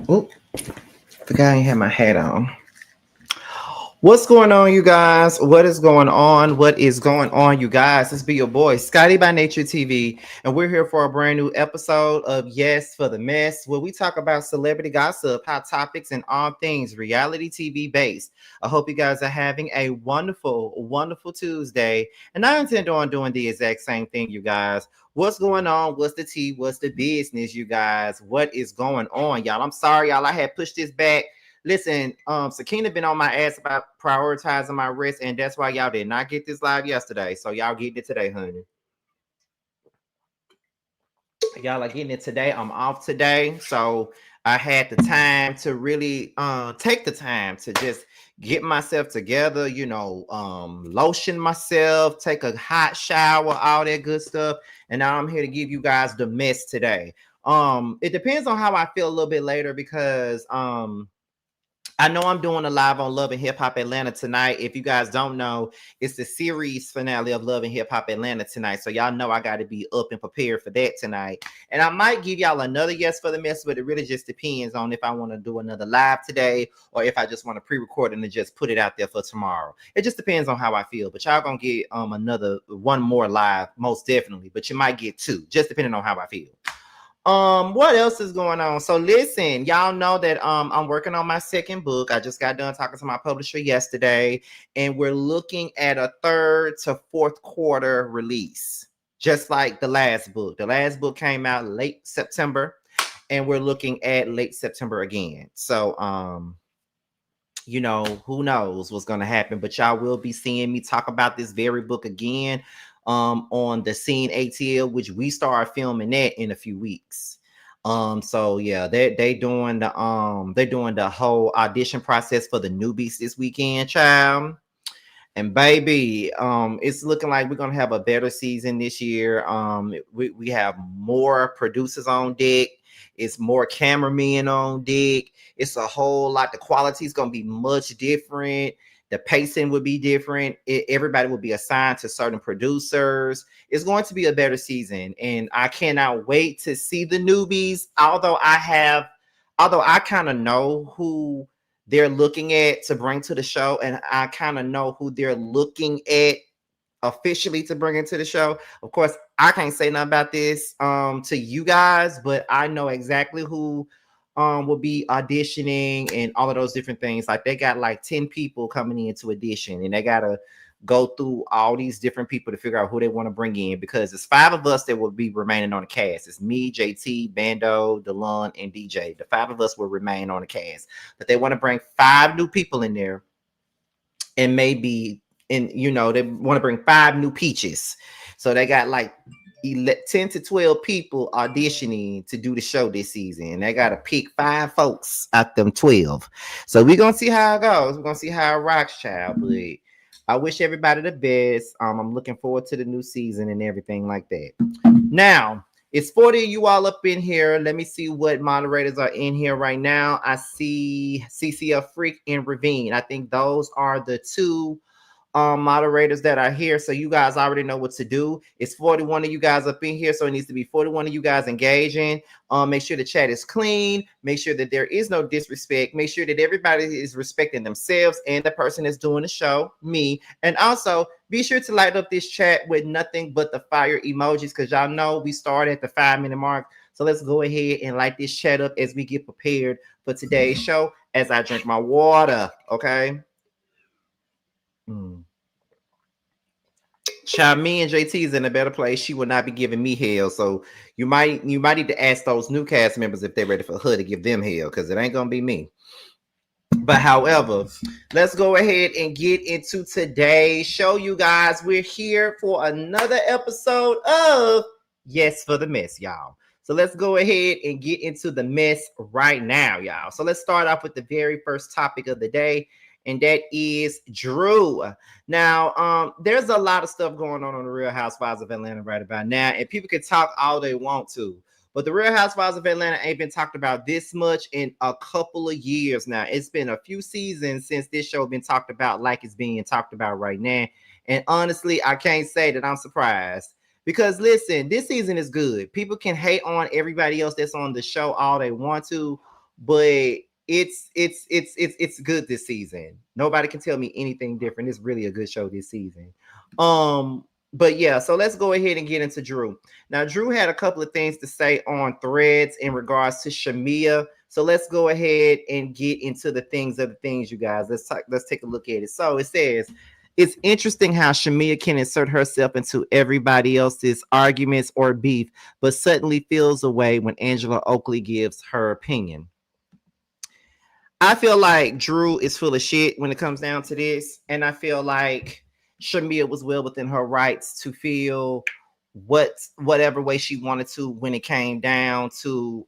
Oh, forgot I ain't had my hat on. What's going on, you guys? What is going on? What is going on, you guys? This be your boy, Scotty by Nature TV, and we're here for a brand new episode of Yes for the Mess, where we talk about celebrity gossip, hot topics, and all things reality TV based. I hope you guys are having a wonderful, wonderful Tuesday, and I intend on doing the exact same thing, you guys. What's going on? What's the tea? What's the business, you guys? What is going on, y'all? I'm sorry, y'all. I had pushed this back. Listen, Sakina been on my ass about prioritizing my rest, and that's why y'all did not get this live yesterday. So y'all getting it today, honey. Y'all are getting it today. I'm off today, so I had the time to really take the time to just get myself together. Lotion myself, take a hot shower, all that good stuff. And now I'm here to give you guys the mess today. It depends on how I feel a little bit later because I know I'm doing a live on Love and Hip Hop Atlanta tonight. If you guys don't know, it's the series finale of Love and Hip Hop Atlanta tonight. So y'all know I got to be up and prepared for that tonight. And I might give y'all another yes for the mess, but it really just depends on if I want to do another live today or if I just want to pre-record and just put it out there for tomorrow. It just depends on how I feel. But y'all gonna get another one more live, most definitely. But you might get two, just depending on how I feel. What else is going on? So listen, y'all know that I'm working on my second book. I just got done talking to my publisher yesterday, and we're looking at a third to fourth quarter release, just like the last book. The last book came out late September, and we're looking at late September again. So who knows what's going to happen, but y'all will be seeing me talk about this very book again on the Scene ATL, which we start filming that in a few weeks. So yeah, they doing the whole audition process for the newbies this weekend, child. And baby, it's looking like we're gonna have a better season this year. We have more producers on deck. It's more cameramen on deck. It's a whole lot. The quality is gonna be much different. The pacing would be different. Everybody will be assigned to certain producers. It's going to be a better season, and I cannot wait to see the newbies. Although I kind of know who they're looking at to bring to the show, and I kind of know who they're looking at officially to bring into the show. Of course, I can't say nothing about this to you guys, but I know exactly who will be auditioning and all of those different things. Like they got like 10 people coming in to audition, and they gotta go through all these different people to figure out who they want to bring in, because it's 5 of us that will be remaining on the cast. It's me, JT, Bando, DeLon, and DJ. The 5 of us will remain on the cast, but they want to bring 5 new people in there, and maybe they want to bring 5 new peaches. So they got like 10 to 12 people auditioning to do the show this season. They got to pick 5 folks out them 12. So we're going to see how it goes. We're going to see how it rocks, child. But I wish everybody the best. I'm looking forward to the new season and everything like that. Now, it's 40 of you all up in here. Let me see what moderators are in here right now. I see CCF Freak and Ravine. I think those are the 2 moderators that are here. So you guys already know what to do. It's 41 of you guys up in here, so it needs to be 41 of you guys engaging. Make sure the chat is clean. Make sure that there is no disrespect. Make sure that everybody is respecting themselves and the person that's doing the show, me. And also be sure to light up this chat with nothing but the fire emojis, because y'all know we started at the 5-minute mark. So let's go ahead and light this chat up as we get prepared for today's show as I drink my water. Okay. Shamea and JT is in a better place. She will not be giving me hell. So you might need to ask those new cast members if they're ready for her to give them hell, because it ain't gonna be me. But however, let's go ahead and get into today's show, you guys. We're here for another episode of Yes for the Mess, y'all. So let's go ahead and get into the mess right now, y'all. So let's start off with the very first topic of the day, and that is Drew. Now, there's a lot of stuff going on the Real Housewives of Atlanta right about now, and people can talk all they want to. But the Real Housewives of Atlanta ain't been talked about this much in a couple of years now. It's been a few seasons since this show been talked about like it's being talked about right now. And honestly, I can't say that I'm surprised. Because listen, this season is good. People can hate on everybody else that's on the show all they want to, but it's good this season. Nobody can tell me anything different. It's really a good show this season. But yeah, so let's go ahead and get into Drew. Now, Drew had a couple of things to say on Threads in regards to Shamea. So let's go ahead and get into the things, you guys. Let's take a look at it. So it says, it's interesting how Shamea can insert herself into everybody else's arguments or beef, but suddenly feels away when Angela Oakley gives her opinion. I feel like Drew is full of shit when it comes down to this. And I feel like Shamea was well within her rights to feel whatever way she wanted to when it came down to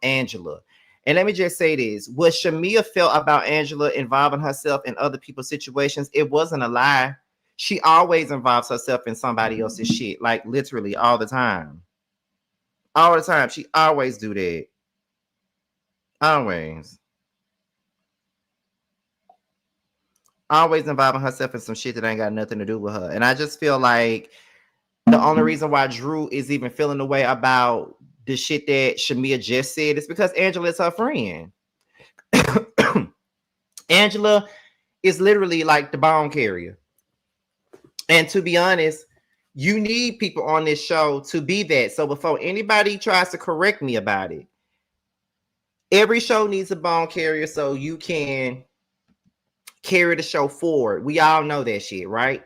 Angela. And let me just say this. What Shamea felt about Angela involving herself in other people's situations, it wasn't a lie. She always involves herself in somebody else's shit, like literally all the time. All the time. She always do that. Always involving herself in some shit that ain't got nothing to do with her. And I just feel like the only reason why Drew is even feeling the way about the shit that Shamea just said is because Angela is her friend. Angela is literally like the bone carrier. And to be honest, you need people on this show to be that. So before anybody tries to correct me about it, every show needs a bone carrier so you can carry the show forward. We all know that shit, right?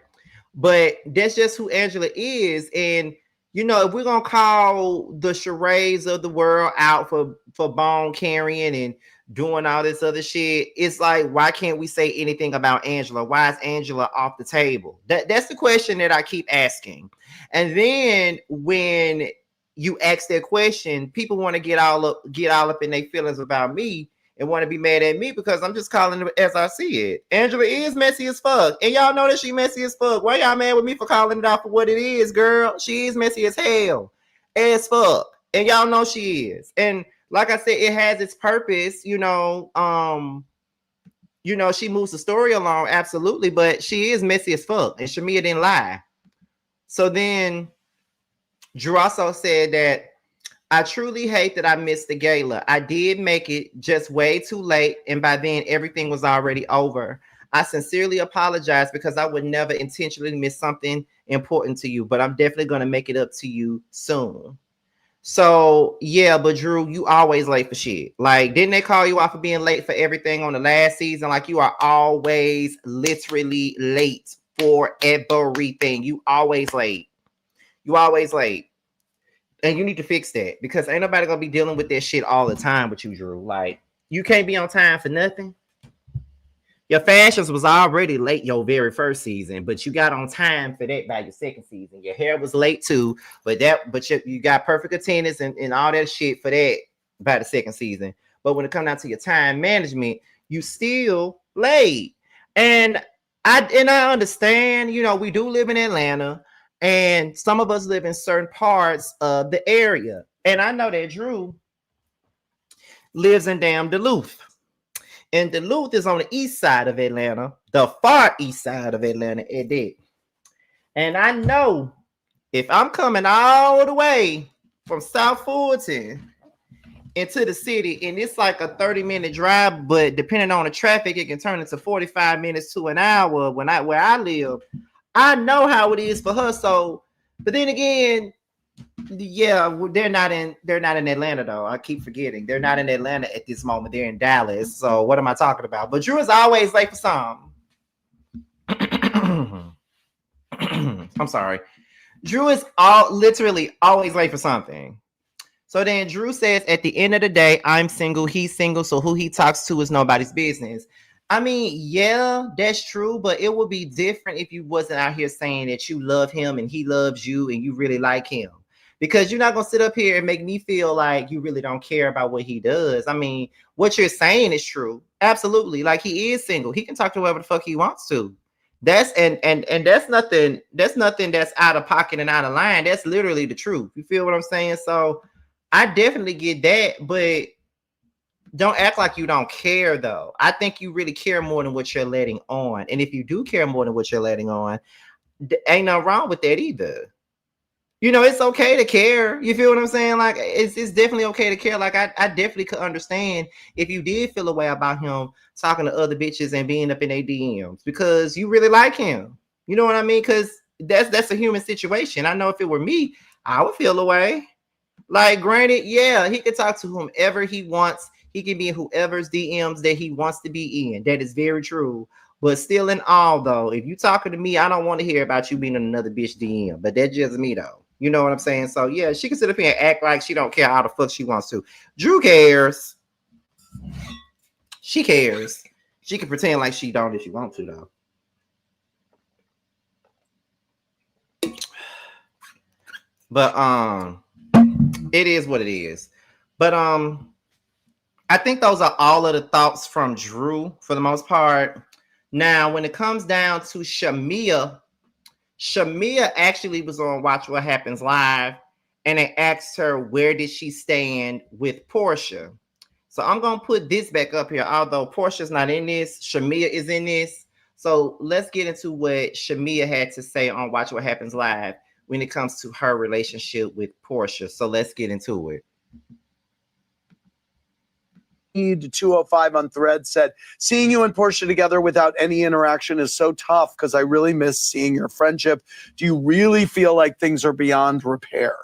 But that's just who Angela is. And you know, if we're gonna call the charades of the world out for bone carrying and doing all this other shit, it's like, why can't we say anything about Angela? Why is Angela off the table? That's the question that I keep asking. And then when you ask that question, people want to get all up in their feelings about me and want to be mad at me because I'm just calling it as I see it. Angela is messy as fuck. And y'all know that she messy as fuck. Why y'all mad with me for calling it out for what it is, girl? She is messy as hell. As fuck. And y'all know she is. And like I said, it has its purpose, she moves the story along, absolutely, but she is messy as fuck. And Shamea didn't lie. So then Drew also said that I truly hate that I missed the gala. I did make it just way too late, and by then everything was already over. I sincerely apologize because I would never intentionally miss something important to you, but I'm definitely going to make it up to you soon. So yeah, but Drew, you always late for shit. Like, didn't they call you out for being late for everything on the last season? Like, you are always literally late for everything. You always late. You always late. And you need to fix that because ain't nobody gonna be dealing with that shit all the time with you, Drew. Like, you can't be on time for nothing. Your fashions was already late your very first season, but you got on time for that by your second season. Your hair was late too, but you got perfect attendance and all that shit for that by the second season. But when it comes down to your time management, you still late. And I understand, we do live in Atlanta. And some of us live in certain parts of the area. And I know that Drew lives in damn Duluth. And Duluth is on the east side of Atlanta, the far east side of Atlanta at that. And I know if I'm coming all the way from South Fulton into the city, and it's like a 30-minute drive, but depending on the traffic, it can turn into 45 minutes to an hour where I live. I know how it is for her. So, but then again, yeah, they're not in Atlanta though. I keep forgetting they're not in Atlanta at this moment. They're in Dallas. So what am I talking about? But Drew is always late for something. I'm sorry. Drew is literally always late for something. So then Drew says, at the end of the day, I'm single, he's single, so who he talks to is nobody's business. I mean, yeah, that's true, but it would be different if you wasn't out here saying that you love him and he loves you and you really like him. Because you're not going to sit up here and make me feel like you really don't care about what he does. I mean, what you're saying is true. Absolutely. Like, he is single. He can talk to whoever the fuck he wants to. That's nothing that's out of pocket and out of line. That's literally the truth. You feel what I'm saying? So I definitely get that, but don't act like you don't care, though. I think you really care more than what you're letting on. And if you do care more than what you're letting on, ain't nothing wrong with that either. You know, it's okay to care. You feel what I'm saying? Like, it's definitely okay to care. Like, I definitely could understand if you did feel a way about him talking to other bitches and being up in their DMs because you really like him. You know what I mean? Because that's a human situation. I know if it were me, I would feel a way. Like, granted, yeah, he can talk to whomever he wants. He can be in whoever's DMs that he wants to be in. That is very true. But still in all, though, if you talking to me, I don't want to hear about you being in another bitch DM. But that's just me, though. You know what I'm saying? So, yeah, she can sit up here and act like she don't care how the fuck she wants to. Drew cares. She cares. She can pretend like she don't if she wants to, though. But, it is what it is. But, I think those are all of the thoughts from Drew for the most part. Now, when it comes down to Shamea actually was on Watch What Happens Live, and they asked her where did she stand with Porsha. So I'm going to put this back up here. Although Portia's not in this, Shamea is in this. So let's get into what Shamea had to say on Watch What Happens Live when it comes to her relationship with Porsha. So let's get into it. 205 on Thread said, seeing you and Porsha together without any interaction is so tough because I really miss seeing your friendship. Do you really feel like things are beyond repair?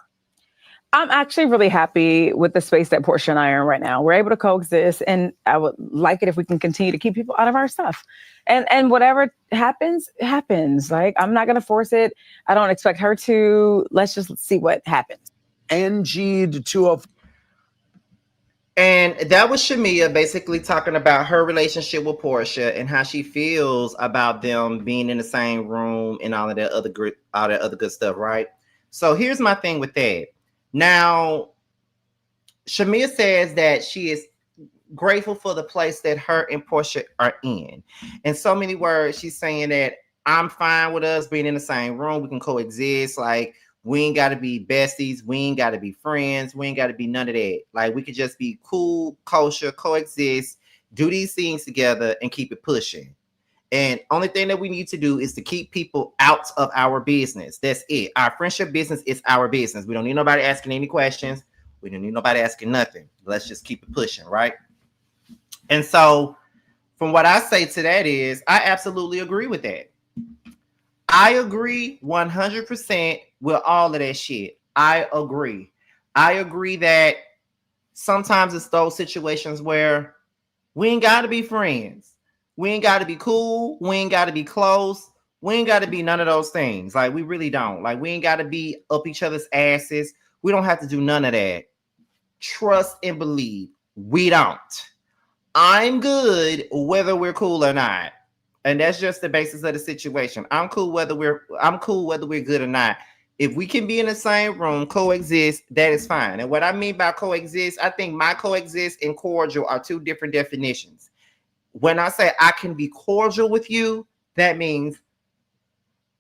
I'm actually really happy with the space that Porsha and I are in right now. We're able to coexist, and I would like it if we can continue to keep people out of our stuff. And whatever happens, happens. Like, I'm not going to force it. I don't expect her to. Let's just see what happens. NG205. And that was Shamea basically talking about her relationship with Porsha and how she feels about them being in the same room and all that other good stuff, right? So here's my thing with that. Now, Shamea says that she is grateful for the place that her and Porsha are in. In so many words, she's saying that I'm fine with us being in the same room. We can coexist. Like, we ain't got to be besties. We ain't got to be friends. We ain't got to be none of that. Like, we could just be cool, kosher, coexist, do these things together, and keep it pushing. And only thing that we need to do is to keep people out of our business. That's it. Our friendship business is our business. We don't need nobody asking any questions. We don't need nobody asking nothing. Let's just keep it pushing, right? And so, from what I say to that is, I absolutely agree with that. I agree 100% with all of that shit. I agree. I agree that sometimes it's those situations where we ain't got to be friends. We ain't got to be cool. We ain't got to be close. We ain't got to be none of those things. Like, we really don't. Like, we ain't got to be up each other's asses. We don't have to do none of that. Trust and believe. We don't. I'm good whether we're cool or not. And that's just the basis of the situation. I'm cool whether we're good or not. If we can be in the same room, coexist, that is fine. And what I mean by coexist, I think my coexist and cordial are two different definitions. When I say I can be cordial with you, that means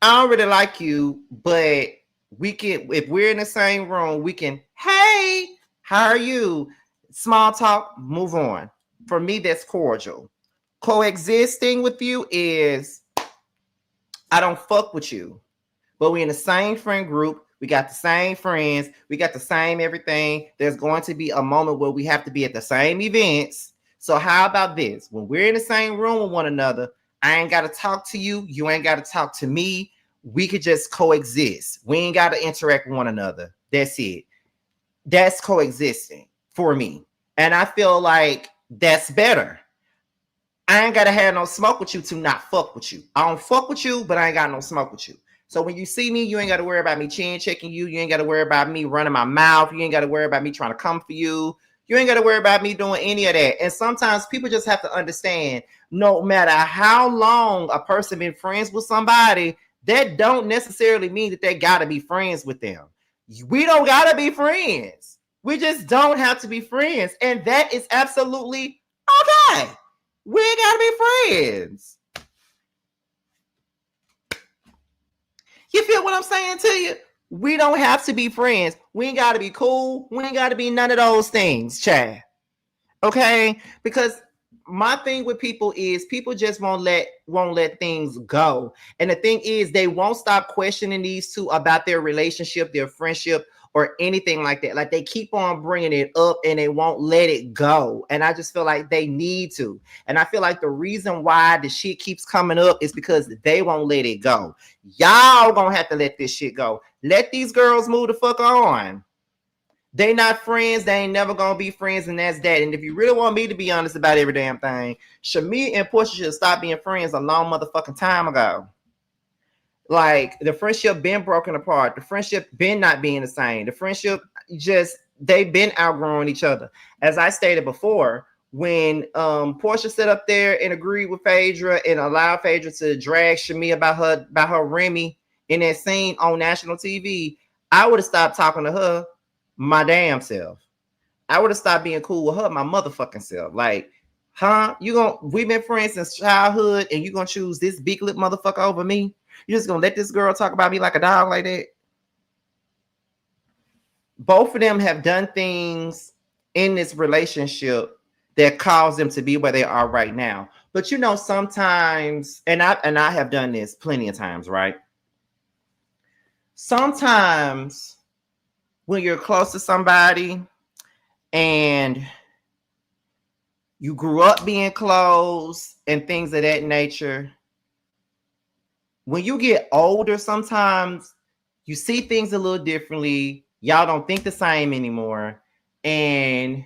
I don't really like you, but we can, if we're in the same room, we can, hey, how are you? Small talk, move on. For me, that's cordial. Coexisting with you is I don't fuck with you, but we're in the same friend group. We got the same friends. We got the same everything. There's going to be a moment where we have to be at the same events. So how about this? When we're in the same room with one another, I ain't got to talk to you. You ain't got to talk to me. We could just coexist. We ain't got to interact with one another. That's it. That's coexisting for me. And I feel like that's better. I ain't got to have no smoke with you to not fuck with you. I don't fuck with you, but I ain't got no smoke with you. So when you see me, you ain't got to worry about me chin checking you. You ain't got to worry about me running my mouth. You ain't got to worry about me trying to come for you. You ain't got to worry about me doing any of that. And sometimes people just have to understand, no matter how long a person been friends with somebody, that don't necessarily mean that they got to be friends with them. We don't got to be friends. We just don't have to be friends. And that is absolutely okay. We ain't got to be friends. You feel what I'm saying to you? We don't have to be friends. We ain't got to be cool. We ain't got to be none of those things, Chad. Okay? Because my thing with people is people just won't let things go. And the thing is, they won't stop questioning these two about their relationship, their friendship, or anything like that. Like they keep on bringing it up and they won't let it go. And I just feel like they need to. And I feel like the reason why the shit keeps coming up is because they won't let it go. Y'all gonna have to let this shit go. Let these girls move the fuck on. They not friends. They ain't never gonna be friends, and that's that. And if you really want me to be honest about every damn thing, Shamea and Porsha should stop being friends a long motherfucking time ago. Like the friendship been broken apart. The friendship been not being the same. The friendship just they've been outgrowing each other. As I stated before, when Porsha sat up there and agreed with Phaedra and allowed Phaedra to drag Shamea about her Remy in that scene on national TV, I would have stopped talking to her my damn self. I would have stopped being cool with her my motherfucking self. Like, huh? We've been friends since childhood, and you gonna choose this big lip motherfucker over me? You just gonna let this girl talk about me like a dog like that? Both of them have done things in this relationship that caused them to be where they are right now. But you know, sometimes, and I have done this plenty of times, right? Sometimes when you're close to somebody and you grew up being close and things of that nature, when you get older, sometimes you see things a little differently. Y'all don't think the same anymore. And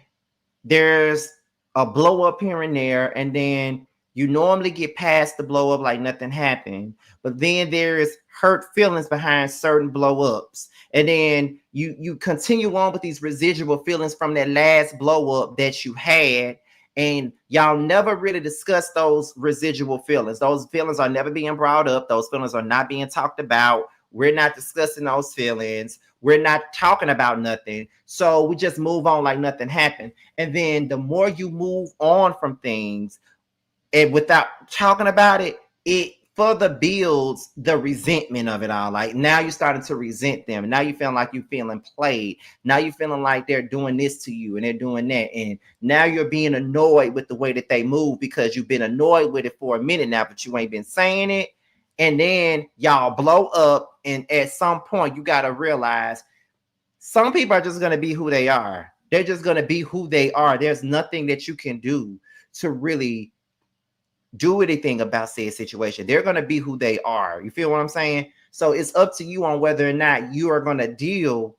there's a blow up here and there. And then you normally get past the blow up like nothing happened. But then there's hurt feelings behind certain blow ups. And then you continue on with these residual feelings from that last blow up that you had. And y'all never really discuss those residual feelings. Those feelings are never being brought up. Those feelings are not being talked about. We're not discussing those feelings. We're not talking about nothing. So we just move on like nothing happened. And then the more you move on from things and without talking about it, it further builds the resentment of it all. Like now you're starting to resent them. Now you feeling like you're feeling played. Now you're feeling like they're doing this to you and they're doing that. And now you're being annoyed with the way that they move because you've been annoyed with it for a minute now, but you ain't been saying it. And then y'all blow up. And at some point you got to realize some people are just going to be who they are. They're just going to be who they are. There's nothing that you can do to really do anything about said situation. They're going to be who they are. You feel what I'm saying? So it's up to you on whether or not you are going to deal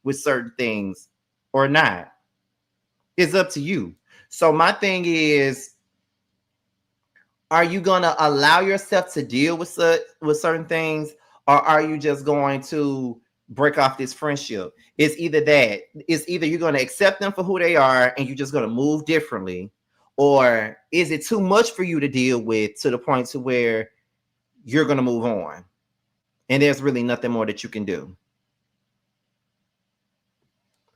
with certain things or not. It's up to you. So my thing is, are you going to allow yourself to deal with certain things, or are you just going to break off this friendship? It's either that. It's either you're going to accept them for who they are and you're just going to move differently, or is it too much for you to deal with to the point to where you're going to move on and there's really nothing more that you can do?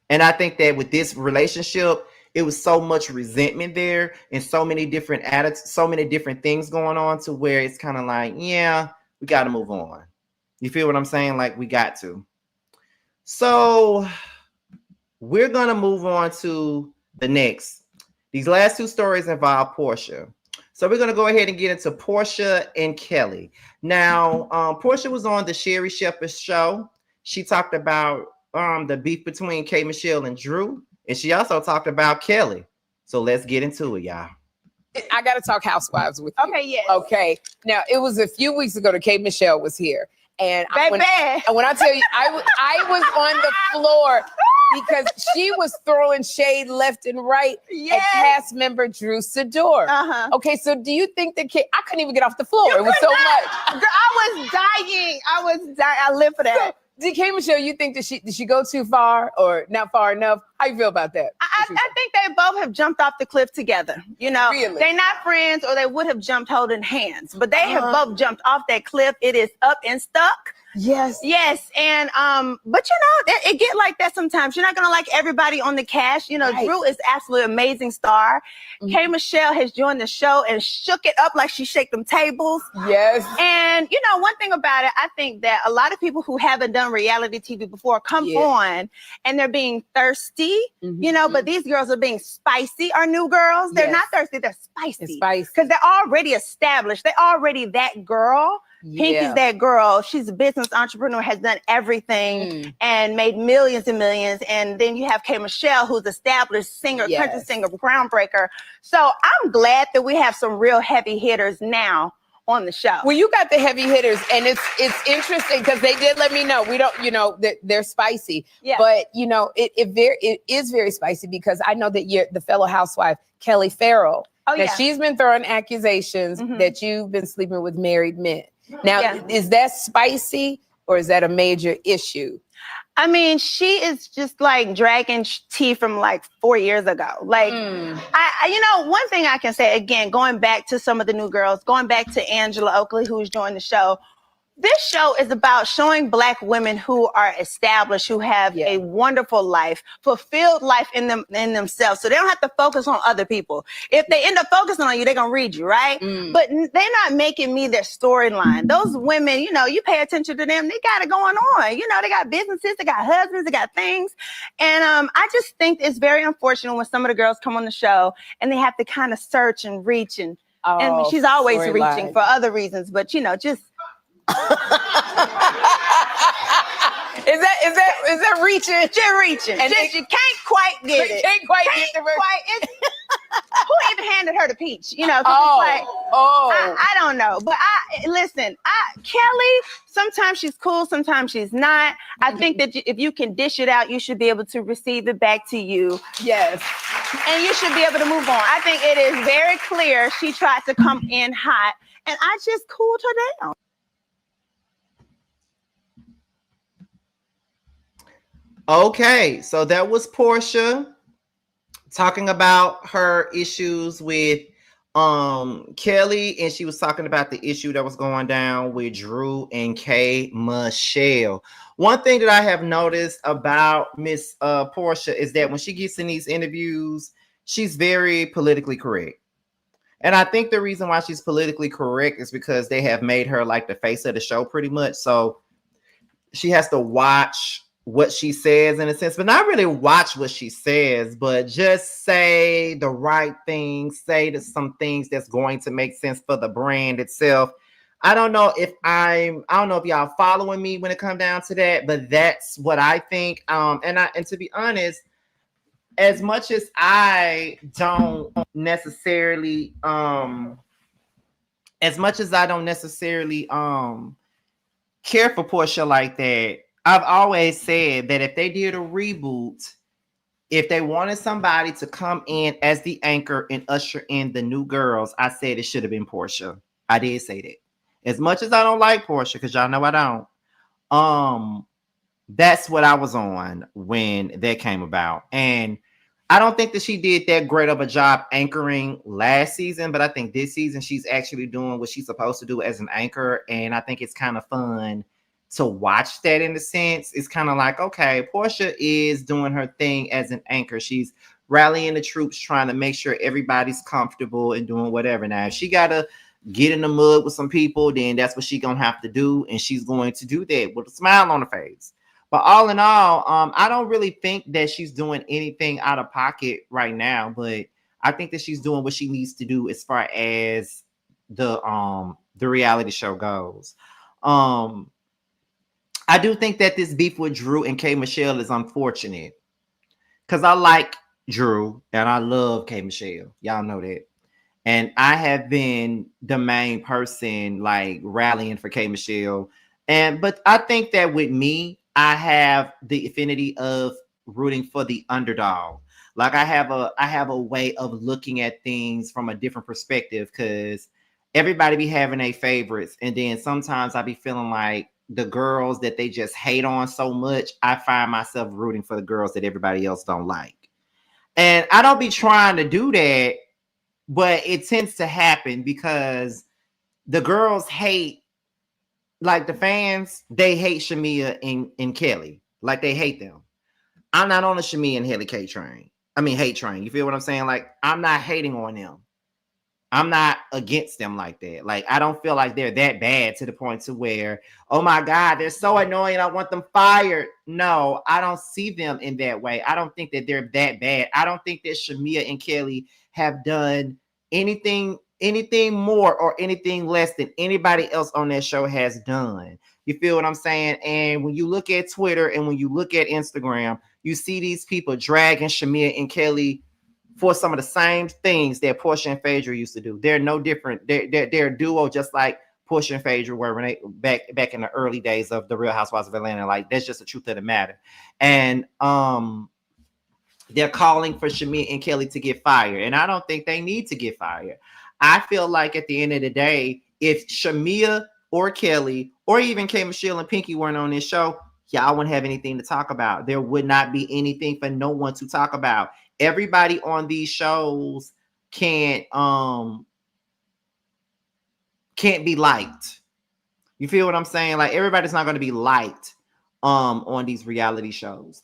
And I think that with this relationship, it was so much resentment there and so many different attitudes, so many different things going on to where it's kind of like, yeah, we got to move on. You feel what I'm saying? Like we got to. So we're going to move on to the next. These last two stories involve Porsha. So we're going to go ahead and get into Porsha and Kelly. Now, Porsha was on the Sherri Shepherd show. She talked about the beef between K. Michelle and Drew. And she also talked about Kelly. So let's get into it, y'all. I got to talk housewives with you. Okay, yes. Okay. Now, it was a few weeks ago that K. Michelle was here. And when I tell you, I was on the floor because she was throwing shade left and right at cast member Drew Sidora. Uh-huh. Okay, so do you think that I couldn't even get off the floor? It was so much. Girl, I was dying. I live for that. So, did K. Michelle, you think that did she go too far or not far enough? How you feel about that? I think they both have jumped off the cliff together. You know, Really? They're not friends, or they would have jumped holding hands. But they have both jumped off that cliff. It is up and stuck. Yes. Yes, and but it get like that sometimes. You're not gonna like everybody on the cast. Right. Drew is absolutely amazing star. K. Michelle has joined the show and shook it up like she shake them tables. Yes. And one thing about it, I think that a lot of people who haven't done reality TV before come on and they're being thirsty, but these girls are being spicy. Our new girls, they're not thirsty, they're spicy. It's spicy. Because they're already established. They're already that girl. Pink is that girl. She's a business entrepreneur, has done everything and made millions and millions. And then you have K. Michelle, who's established singer, country singer, groundbreaker. So I'm glad that we have some real heavy hitters now on the show. Well, you got the heavy hitters, and it's interesting because they did let me know. We don't, that they're spicy. Yeah. But it is very spicy because I know that the fellow housewife, Kelly Farrell, she's been throwing accusations that you've been sleeping with married men. Now, is that spicy or is that a major issue? I mean, she is just like dragging tea from like 4 years ago. Like, one thing I can say, again, going back to some of the new girls, going back to Angela Oakley, who's joined the show. This show is about showing Black women who are established, who have a wonderful life, fulfilled life in themselves. So they don't have to focus on other people. If they end up focusing on you, they're going to read you, right? But they're not making me their storyline. Those women, you pay attention to them. They got it going on. They got businesses, they got husbands, they got things. And I just think it's very unfortunate when some of the girls come on the show and they have to kind of search and reach. And she's always reaching for other reasons, but, just... Is that reaching? Just reaching. And you can't quite get it. Can't quite get the who even handed her the peach? I don't know. But listen, Kelly, sometimes she's cool, sometimes she's not. I think that if you can dish it out, you should be able to receive it back to you. Yes. And you should be able to move on. I think it is very clear she tried to come in hot, and I just cooled her down. Okay, so that was Porsha talking about her issues with Kelly, and she was talking about the issue that was going down with Drew and K. Michelle. One thing that I have noticed about Miss Porsha is that when she gets in these interviews, she's very politically correct. And I think the reason why she's politically correct is because they have made her like the face of the show pretty much. So she has to watch what she says in a sense, but not really watch what she says, but just say the right things, say some things that's going to make sense for the brand itself. I don't know if y'all following me when it comes down to that, but that's what I think. And to be honest, as much as I don't necessarily care for Porsha like that, I've always said that if they did a reboot, if they wanted somebody to come in as the anchor and usher in the new girls, I said it should have been Porsha. I did say that. As much as I don't like Porsha, because y'all know I don't, that's what I was on when that came about. And I don't think that she did that great of a job anchoring last season, but I think this season she's actually doing what she's supposed to do as an anchor. And I think it's kind of fun to watch that in a sense. It's kind of like, okay, Porsha is doing her thing as an anchor. She's rallying the troops, trying to make sure everybody's comfortable and doing whatever. Now, if she got to get in the mud with some people, then that's what she's going to have to do. And she's going to do that with a smile on her face. But all in all, I don't really think that she's doing anything out of pocket right now, but I think that she's doing what she needs to do as far as the reality show goes. I do think that this beef with Drew and K. Michelle is unfortunate because I like Drew and I love K. Michelle. Y'all know that. And I have been the main person like rallying for K. Michelle. But I think that with me, I have the affinity of rooting for the underdog. Like I have a way of looking at things from a different perspective because everybody be having their favorites. And then sometimes I be feeling like the girls that they just hate on so much, I find myself rooting for the girls that everybody else don't like. And I don't be trying to do that, but it tends to happen because the girls hate like the fans, they hate Shamea and Kelly. Like they hate them. I'm not on the Shamea and Kelly train. I mean, hate train. You feel what I'm saying? Like, I'm not hating on them. I'm not against them like that. Like, I don't feel like they're that bad to the point to where, oh my God, they're so annoying. I want them fired. No, I don't see them in that way. I don't think that they're that bad. I don't think that Shamea and Kelly have done anything more or anything less than anybody else on that show has done. You feel what I'm saying? And when you look at Twitter and when you look at Instagram, you see these people dragging Shamea and Kelly for some of the same things that Porsha and Phaedra used to do. They're no different. They're a duo, just like Porsha and Phaedra were when they back in the early days of the Real Housewives of Atlanta. Like, that's just the truth of the matter. And they're calling for Shamea and Kelly to get fired. And I don't think they need to get fired. I feel like at the end of the day, if Shamea or Kelly or even K. Michelle and Pinky weren't on this show, y'all wouldn't have anything to talk about. There would not be anything for no one to talk about. Everybody on these shows can't be liked. You feel what I'm saying? Like, everybody's not going to be liked on these reality shows.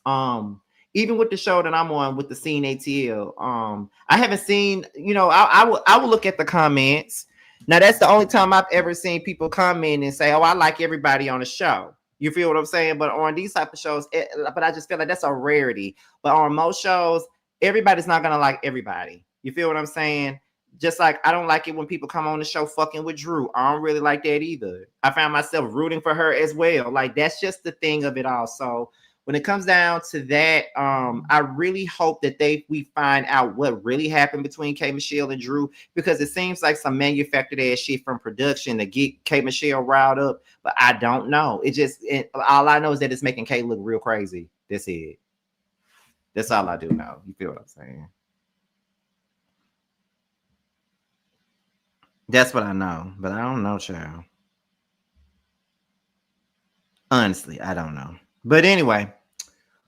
Even with the show that I'm on with the Scene ATL, I haven't seen, I will look at the comments. Now, that's the only time I've ever seen people comment and say, oh, I like everybody on the show. You feel what I'm saying? But on these type of shows, but I just feel like that's a rarity. But on most shows, everybody's not going to like everybody. You feel what I'm saying? Just like I don't like it when people come on the show fucking with Drew. I don't really like that either. I found myself rooting for her as well. Like, that's just the thing of it all. So when it comes down to that, I really hope that we find out what really happened between K. Michelle and Drew, because it seems like some manufactured ass shit from production to get K. Michelle riled up. But I don't know. All I know is that it's making K look real crazy. That's it. That's all I do know. You feel what I'm saying? That's what I know, but I don't know, child. Honestly, I don't know. But anyway,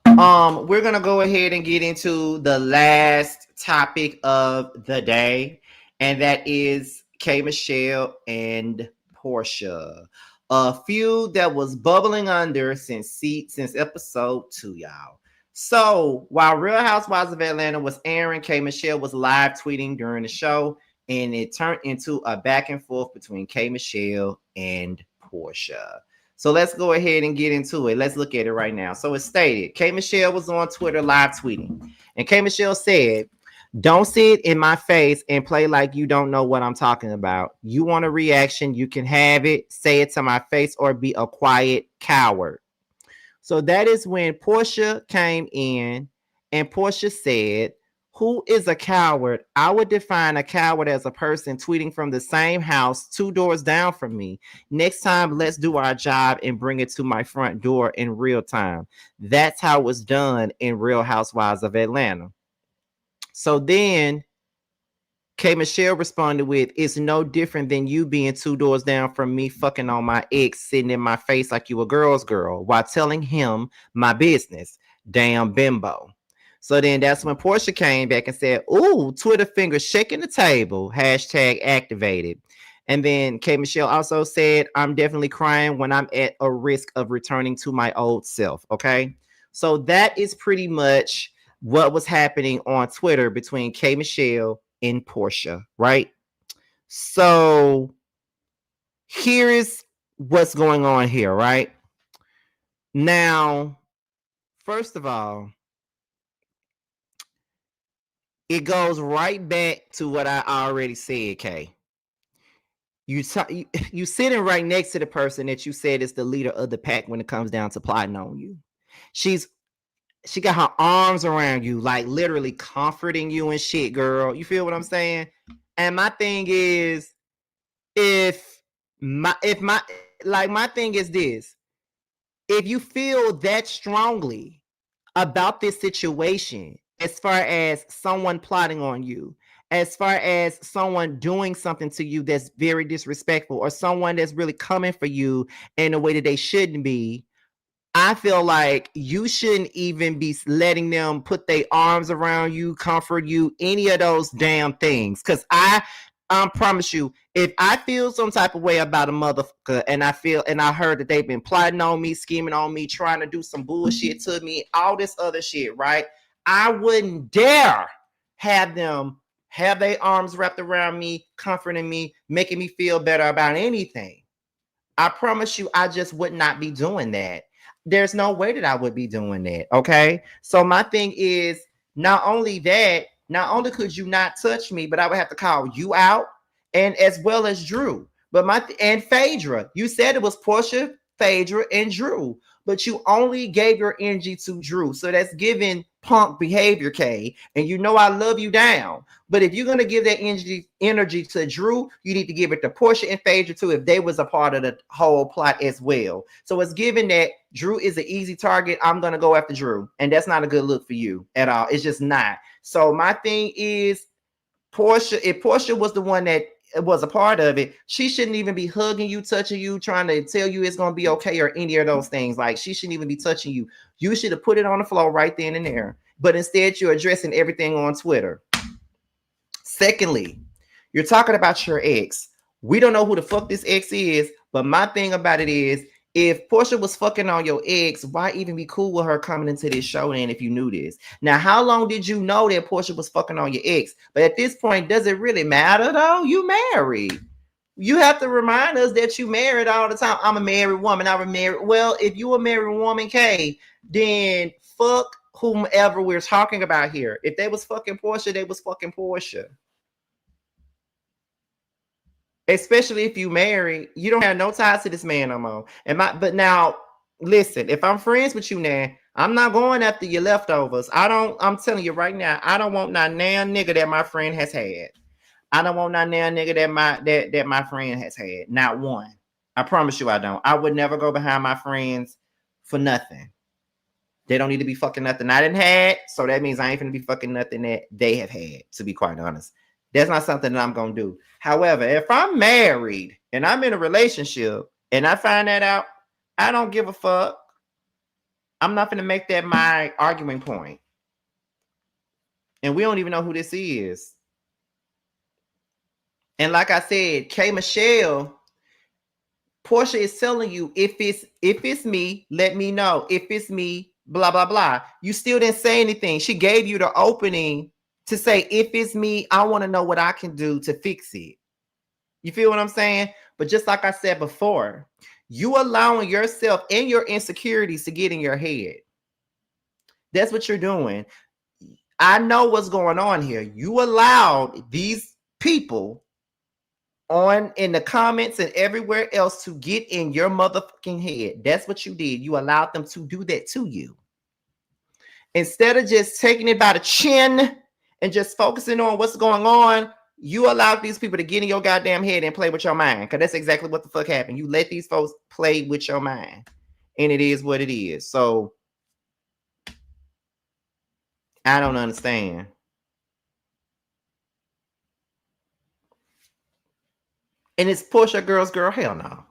we're gonna go ahead and get into the last topic of the day, and that is K. Michelle and Porsha. A feud that was bubbling under since episode 2, y'all. So while Real Housewives of Atlanta was airing, K. Michelle was live tweeting during the show, and it turned into a back and forth between K. Michelle and Porsha. So let's go ahead and get into it. Let's look at it right now. So it stated, K. Michelle was on Twitter live tweeting, and K. Michelle said, "Don't sit in my face and play like you don't know what I'm talking about. You want a reaction, you can have it. Say it to my face or be a quiet coward." So that is when Porsha came in, and Porsha said, "Who is a coward? I would define a coward as a person tweeting from the same house 2 doors down from me. Next time, let's do our job and bring it to my front door in real time." That's how it was done in Real Housewives of Atlanta. So then K. Michelle responded with, "It's no different than you being 2 doors down from me fucking on my ex, sitting in my face like you a girl's girl while telling him my business. Damn bimbo." So then that's when Porsha came back and said, "Ooh, Twitter finger shaking the table, #activated." And then K. Michelle also said, "I'm definitely crying when I'm at a risk of returning to my old self." Okay. So that is pretty much what was happening on Twitter between K. Michelle and Porsha, right? So here is what's going on here, right? Now, first of all, it goes right back to what I already said, Kay. You sitting right next to the person that you said is the leader of the pack when it comes down to plotting on you. She got her arms around you, like literally comforting you and shit, girl. You feel what I'm saying? And my thing is, my thing is this: if you feel that strongly about this situation, as far as someone plotting on you, as far as someone doing something to you that's very disrespectful, or someone that's really coming for you in a way that they shouldn't be, I feel like you shouldn't even be letting them put their arms around you, comfort you, any of those damn things. Because I promise you, if I feel some type of way about a motherfucker and I heard that they've been plotting on me, scheming on me, trying to do some bullshit to me, all this other shit, right? I wouldn't dare have them have their arms wrapped around me, comforting me, making me feel better about anything. I promise you, I just would not be doing that. There's no way that I would be doing that. Okay. So my thing is, not only could you not touch me, but I would have to call you out, and as well as Drew. But and Phaedra, you said it was Porsha, Phaedra, and Drew, but you only gave your energy to Drew. So that's giving punk behavior, Kay. And you know I love you down. But if you're gonna give that energy to Drew, you need to give it to Porsha and Phaedra too, if they was a part of the whole plot as well. So it's given that Drew is an easy target. I'm gonna go after Drew, and that's not a good look for you at all. It's just not. So my thing is, Porsha, if Porsha was the one that was a part of it, she shouldn't even be hugging you, touching you, trying to tell you it's gonna be okay or any of those things. Like, she shouldn't even be touching you. You should have put it on the floor right then and there. But instead, you're addressing everything on Twitter. Secondly, you're talking about your ex. We don't know who the fuck this ex is, but my thing about it is, if Porsha was fucking on your ex, why even be cool with her coming into this show then if you knew this? Now, how long did you know that Porsha was fucking on your ex? But at this point, does it really matter though? You married. You have to remind us that you married all the time. I'm a married woman. I'm a married. Well, if you a married woman, Kay, then fuck whomever we're talking about here. If they was fucking Porsha, they was fucking Porsha. Especially if you married, you don't have no ties to this man no more. But now, listen, if I'm friends with you now, I'm not going after your leftovers. I'm telling you right now, I don't want not nan nigga that my friend has had. I don't want not nan nigga that my friend has had. Not one. I promise you I don't. I would never go behind my friends for nothing. They don't need to be fucking nothing I didn't had, so that means I ain't gonna be fucking nothing that they have had, to be quite honest. That's not something that I'm going to do. However, if I'm married and I'm in a relationship and I find that out, I don't give a fuck. I'm not going to make that my arguing point. And we don't even know who this is. And like I said, K. Michelle, Porsha is telling you, if it's me, let me know. If it's me, blah, blah, blah. You still didn't say anything. She gave you the opening to say, if it's me, I want to know what I can do to fix it. You feel what I'm saying? But just like I said before, you allowing yourself and your insecurities to get in your head. That's what you're doing. I know what's going on here. You allowed these people in the comments and everywhere else to get in your motherfucking head. That's what you did. You allowed them to do that to you. Instead of just taking it by the chin and just focusing on what's going on, you allowed these people to get in your goddamn head and play with your mind. Because that's exactly what the fuck happened. You let these folks play with your mind. And it is what it is. So, I don't understand. And it's Porsha girl's girl? Hell no.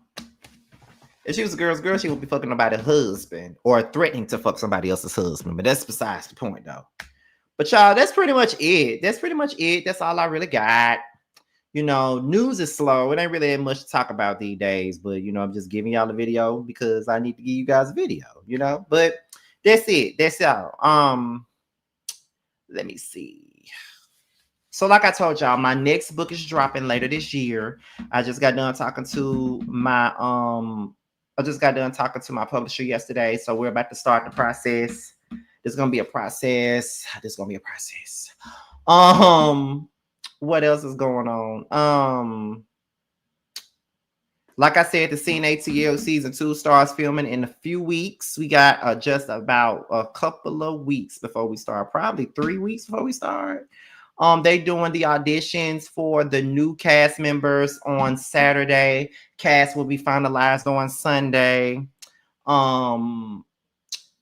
If she was a girl's girl, she would be fucking nobody's husband or threatening to fuck somebody else's husband. But that's besides the point, though. But y'all, that's pretty much it. That's all I really got. You know, news is slow. It ain't really that much to talk about these days. But, you know, I'm just giving y'all a video because I need to give you guys a video, you know. But that's it. That's all. Let me see. So like I told y'all, my next book is dropping later this year. I just got done talking to my publisher yesterday. So we're about to start the process. There's gonna be a process. What else is going on? Like I said, the Scene ATL season 2 starts filming in a few weeks. We got just about a couple of weeks before we start, probably 3 weeks before we start. They doing the auditions for the new cast members on Saturday. Cast will be finalized on Sunday.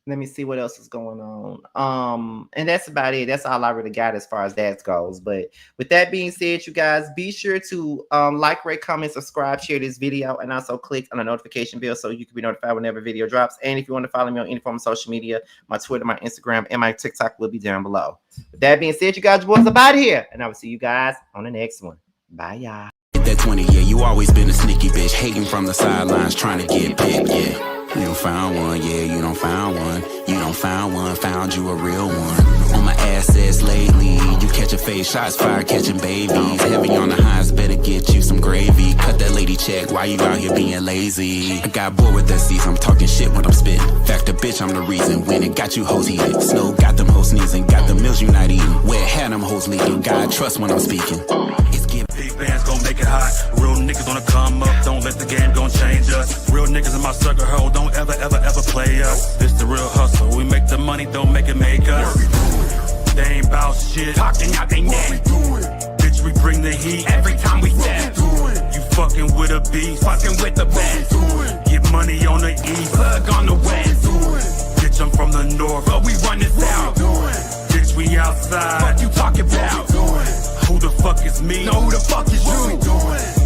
Let me see what else is going on. And that's about it. That's all I really got as far as that goes. But with that being said, you guys, be sure to like, rate, comment, subscribe, share this video, and also click on the notification bell so you can be notified whenever video drops. And if you want to follow me on any form of social media, my Twitter, my Instagram, and my TikTok will be down below. With that being said, you guys, boys, I'm out of here. And I will see you guys on the next one. Bye, y'all. Get that 20, yeah, you always been a sneaky bitch, hating from the sidelines, trying to get picked, yeah. You don't found one, yeah, you don't found one. You don't found one, found you a real one. On my assets lately, you catch a face, shots fired, catching babies. Heavy on the highs, better get you some gravy. Cut that lady check, why you out here being lazy? I got bored with that season, I'm talking shit when I'm spitting. Fact the bitch, I'm the reason, when it got you hoes heated. Snow got them hoes sneezing, got the meals you not eating. Where had them hoes leaking, God trust when I'm speaking. It's getting big bands gon' make it hot. Real niggas gonna come up, don't let the game gon' change us. Real niggas in my circle, ho, don't ever play us. This the real hustle, we make the money, don't make it make us. They ain't bout shit, talking out they neck. Bitch, we bring the heat every time we step. You fucking with a beast, fucking with the best. Get money on the east, plug on the west. Bitch, I'm from the north, but we run it south. Bitch, we outside, what you talking about? Who the fuck is me? No, who the fuck is you?